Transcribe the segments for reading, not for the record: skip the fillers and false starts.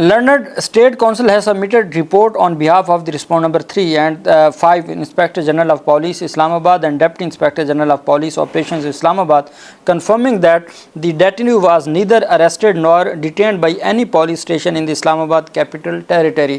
Learned State Council has submitted report on behalf of the respondent number 3 and 5 Inspector General of Police Islamabad and Deputy Inspector General of Police Operations Islamabad, confirming that the detainee was neither arrested nor detained by any police station in the Islamabad Capital Territory.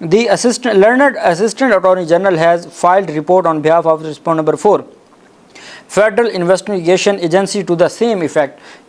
The learned assistant attorney general has filed report on behalf of respondent number 4 Federal Investigation Agency to the same effect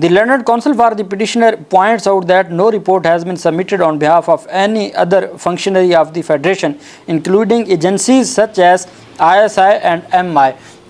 The learned counsel for the petitioner points out that no report has been submitted on behalf of any other functionary of the Federation, including agencies such as ISI and MI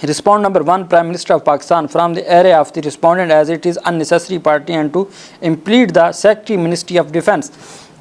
Respondent number 1 Prime Minister of Pakistan from the array of the respondent as it is unnecessary party and to implead the Secretary Ministry of Defence।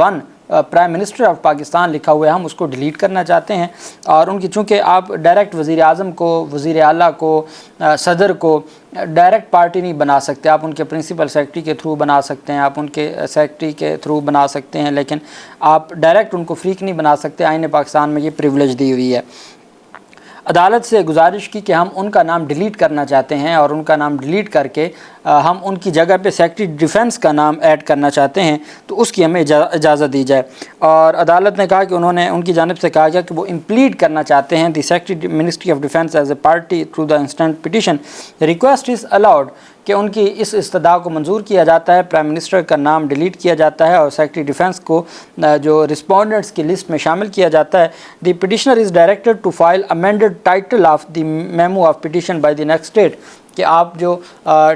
1 prime minister of Pakistan لکھا ہوا ہے، ہم اس کو delete کرنا چاہتے ہیں، اور ان کی چونکہ آپ ڈائریکٹ وزیر اعظم کو، وزیر اعلیٰ کو، صدر کو ڈائریکٹ پارٹی نہیں بنا سکتے، آپ ان کے پرنسپل سیکرٹری کے تھرو بنا سکتے ہیں، آپ ان کے سیکرٹری کے تھرو بنا سکتے ہیں، لیکن آپ ڈائریکٹ ان کو فریق نہیں بنا سکتے۔ آئین پاکستان میں یہ پریولیج دی ہوئی ہے۔ عدالت سے گزارش کی کہ ہم ان کا نام ڈیلیٹ کرنا چاہتے ہیں، اور ان کا نام ڈیلیٹ کر کے ہم ان کی جگہ پہ سیکرٹری ڈیفنس کا نام ایڈ کرنا چاہتے ہیں، تو اس کی ہمیں اجازت دی جائے۔ اور عدالت نے کہا کہ انہوں نے ان کی جانب سے کہا گیا کہ وہ امپلیڈ کرنا چاہتے ہیں the secretary ministry of defence as a party through the instant petition, request is allowed, کہ ان کی اس استدعا کو منظور کیا جاتا ہے، پرائم منسٹر کا نام ڈیلیٹ کیا جاتا ہے اور سیکرٹری ڈیفنس کو جو رسپونڈنٹس کی لسٹ میں شامل کیا جاتا ہے۔ The petitioner is directed to file amended title of the memo of petition by the next date, کہ آپ جو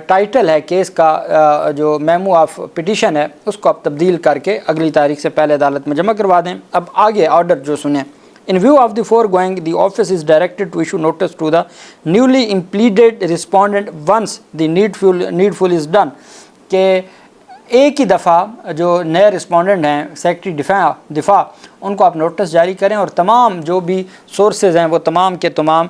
ٹائٹل ہے کیس کا، جو میمو آف پٹیشن ہے، اس کو آپ تبدیل کر کے اگلی تاریخ سے پہلے عدالت میں جمع کروا دیں۔ اب آگے آرڈر جو سنیں۔ In view of the foregoing, the office is directed to issue notice to the newly impleaded respondent once the needful is done، کہ ایک ہی دفعہ جو نئے رسپونڈنٹ ہیں سیکرٹری دفاع ان کو آپ نوٹس جاری کریں، اور تمام جو بھی سورسز ہیں وہ تمام کے تمام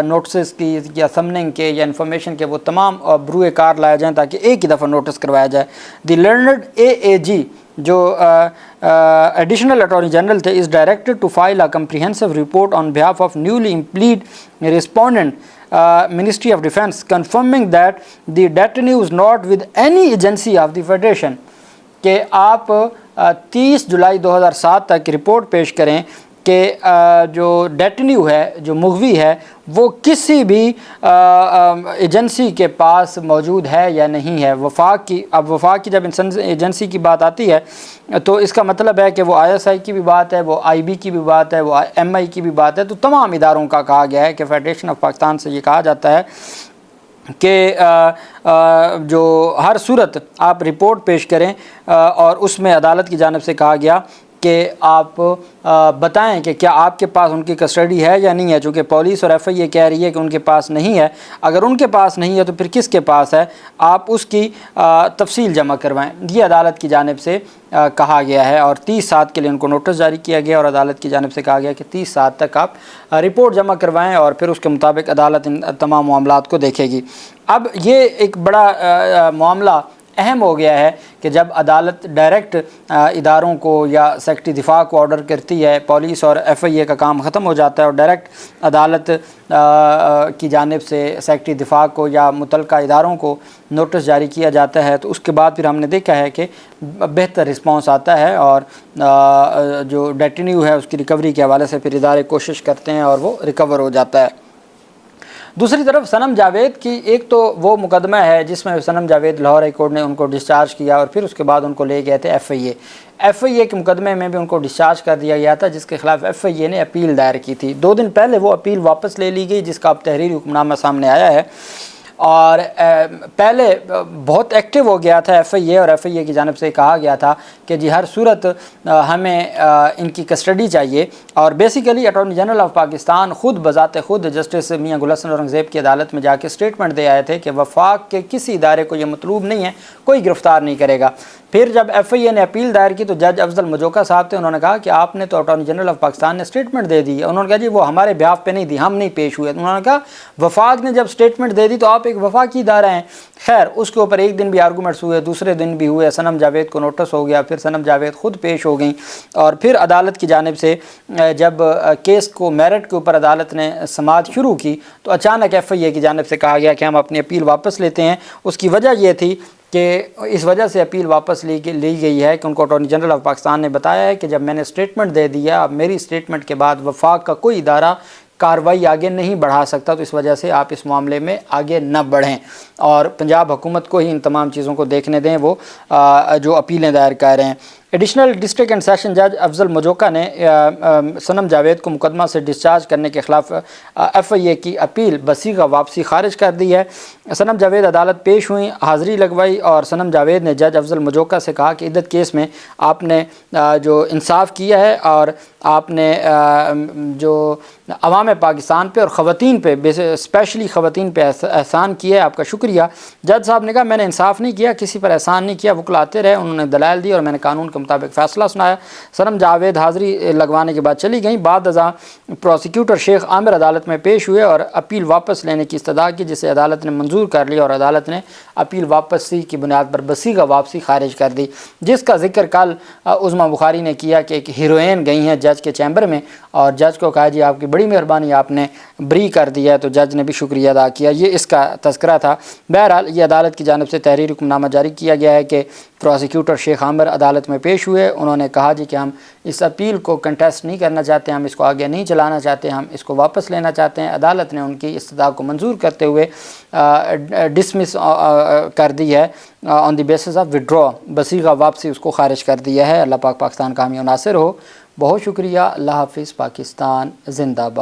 نوٹسز کی یا سمننگ کے یا انفارمیشن کے وہ تمام بروئے کار لائے جائیں تاکہ ایک ہی دفعہ نوٹس کروایا جائے۔ دی لرنڈ AAG جو ایڈیشنل اٹارنی جنرل تھے is directed to file a comprehensive report on behalf of newly impleaded respondent Ministry of Defense confirming that the detainee is not with any agency of the Federation، کہ آپ 30 جولائی 2007 تک report پیش کریں کہ جو ڈیٹنیو ہے، جو مغوی ہے، وہ کسی بھی ایجنسی کے پاس موجود ہے یا نہیں ہے۔ وفاق کی، اب وفاق کی جب ایجنسی کی بات آتی ہے تو اس کا مطلب ہے کہ وہ ISI کی بھی بات ہے، وہ IB کی بھی بات ہے، وہ MI کی بھی بات ہے، تو تمام اداروں کا کہا گیا ہے کہ فیڈریشن آف پاکستان سے یہ کہا جاتا ہے کہ جو ہر صورت آپ رپورٹ پیش کریں، اور اس میں عدالت کی جانب سے کہا گیا کہ آپ بتائیں کہ کیا آپ کے پاس ان کی کسٹڈی ہے یا نہیں ہے، چونکہ پولیس اور FI کہہ رہی ہے کہ ان کے پاس نہیں ہے۔ اگر ان کے پاس نہیں ہے تو پھر کس کے پاس ہے، آپ اس کی تفصیل جمع کروائیں، یہ عدالت کی جانب سے کہا گیا ہے۔ اور 30 سات کے لیے ان کو نوٹس جاری کیا گیا، اور عدالت کی جانب سے کہا گیا کہ 30 سات تک آپ رپورٹ جمع کروائیں، اور پھر اس کے مطابق عدالت ان تمام معاملات کو دیکھے گی۔ اب یہ ایک بڑا معاملہ اہم ہو گیا ہے کہ جب عدالت ڈائریکٹ اداروں کو یا سیکرٹری دفاع کو آرڈر کرتی ہے، پولیس اور FI کا کام ختم ہو جاتا ہے، اور ڈائریکٹ عدالت کی جانب سے سیکرٹری دفاع کو یا متعلقہ اداروں کو نوٹس جاری کیا جاتا ہے، تو اس کے بعد پھر ہم نے دیکھا ہے کہ بہتر رسپانس آتا ہے، اور جو ڈیٹینیو ہے اس کی ریکوری کے حوالے سے پھر ادارے کوشش کرتے ہیں اور وہ ریکور ہو جاتا ہے۔ دوسری طرف صنم جاوید کی ایک تو وہ مقدمہ ہے جس میں صنم جاوید لاہور ہائی کورٹ نے ان کو ڈسچارج کیا، اور پھر اس کے بعد ان کو لے گئے تھے FI کے مقدمے میں بھی ان کو ڈسچارج کر دیا گیا تھا، جس کے خلاف FI نے اپیل دائر کی تھی۔ 2 دن پہلے وہ اپیل واپس لے لی گئی، جس کا اب تحریری حکم نامہ سامنے آیا ہے، اور پہلے بہت ایکٹیو ہو گیا تھا FI، اور FI کی جانب سے کہا گیا تھا کہ جی ہر صورت ہمیں ان کی کسٹڈی چاہیے، اور basically attorney general of Pakistan خود بذات خود جسٹس میاں گل حسن اورنگزیب کی عدالت میں جا کے اسٹیٹمنٹ دے آئے تھے کہ وفاق کے کسی ادارے کو یہ مطلوب نہیں ہے، کوئی گرفتار نہیں کرے گا۔ پھر جب FI نے اپیل دائر کی تو جج افضل مجوکا صاحب تھے، انہوں نے کہا کہ آپ نے تو اٹارنی جنرل آف پاکستان نے اسٹیٹمنٹ دے دی ہے۔ انہوں نے کہا جی وہ ہمارے بیہاف پہ نہیں دی، ہم نہیں پیش ہوئے۔ انہوں نے کہا وفاق نے جب اسٹیٹمنٹ دے دی تو آپ ایک وفاقی ادارہ ہیں۔ خیر اس کے اوپر ایک دن بھی آرگومنٹس ہوئے، دوسرے دن بھی ہوئے، صنم جاوید کو نوٹس ہو گیا، پھر صنم جاوید خود پیش ہو گئیں، اور پھر عدالت کی جانب سے جب کیس کو میرٹ کے اوپر عدالت نے سماعت شروع کی تو اچانک FI کی جانب سے کہا گیا کہ ہم اپنی اپیل واپس لیتے ہیں۔ اس کی وجہ یہ تھی کہ اس وجہ سے اپیل واپس لی گئی ہے کہ ان کو اٹارنی جنرل آف پاکستان نے بتایا ہے کہ جب میں نے اسٹیٹمنٹ دے دیا، اب میری اسٹیٹمنٹ کے بعد وفاق کا کوئی ادارہ کارروائی آگے نہیں بڑھا سکتا، تو اس وجہ سے آپ اس معاملے میں آگے نہ بڑھیں، اور پنجاب حکومت کو ہی ان تمام چیزوں کو دیکھنے دیں، وہ جو اپیلیں دائر کر رہے ہیں۔ ایڈیشنل ڈسٹرکٹ اینڈ سیشن جج افضل مجوکا نے صنم جاوید کو مقدمہ سے ڈسچارج کرنے کے خلاف FI کی اپیل بصیغہ واپسی خارج کر دی ہے۔ صنم جاوید عدالت پیش ہوئیں، حاضری لگوائی، اور صنم جاوید نے جج افضل مجوکا سے کہا کہ عدت کیس میں آپ نے جو انصاف کیا ہے، اور آپ نے جو عوام پاکستان پہ اور خواتین پہ، اسپیشلی خواتین پہ احسان کیا ہے، آپ کا شکریہ۔ جج صاحب نے کہا میں نے انصاف نہیں کیا، کسی پر احسان نہیں کیا، وکلا آتے رہے، انہوں نے دلائل دی اور میں نے قانون کا مطابق فیصلہ سنایا۔ سنم جاوید حاضری لگوانے کے بعد چلی گئیں۔ بعد ازاں پروسیکیوٹر شیخ عامر عدالت میں پیش ہوئے اور اپیل واپس لینے کی استدعا کی، جسے عدالت نے منظور کر لی اور عدالت نے اپیل واپسی کی بنیاد پر بصیغہ واپسی خارج کر دی، جس کا ذکر کل عظمیٰ بخاری نے کیا کہ ایک ہیروئن گئی ہیں جج کے چیمبر میں اور جج کو کہا جی آپ کی بڑی مہربانی، آپ نے بری کر دیا، تو جج نے بھی شکریہ ادا کیا۔ یہ اس کا تذکرہ تھا۔ بہرحال یہ عدالت کی جانب سے تحریری حکم نامہ جاری کیا گیا ہے کہ پروسیکیوٹر شیخ عامر عدالت میں پیش ہوئے۔ انہوں نے کہا جی کہ ہم اس اپیل کو کنٹیسٹ نہیں کرنا چاہتے، ہم اس کو آگے نہیں چلانا چاہتے، ہم اس کو واپس لینا چاہتے ہیں۔ عدالت نے ان کی استدعا کو منظور کرتے ہوئے ڈسمس کر دی ہے آن دی بیسس آف وڈرا، بصیغہ واپسی اس کو خارج کر دیا ہے۔ اللہ پاک پاکستان کا حامی و ناصر ہو۔ بہت شکریہ۔ اللہ حافظ۔ پاکستان زندہ باد۔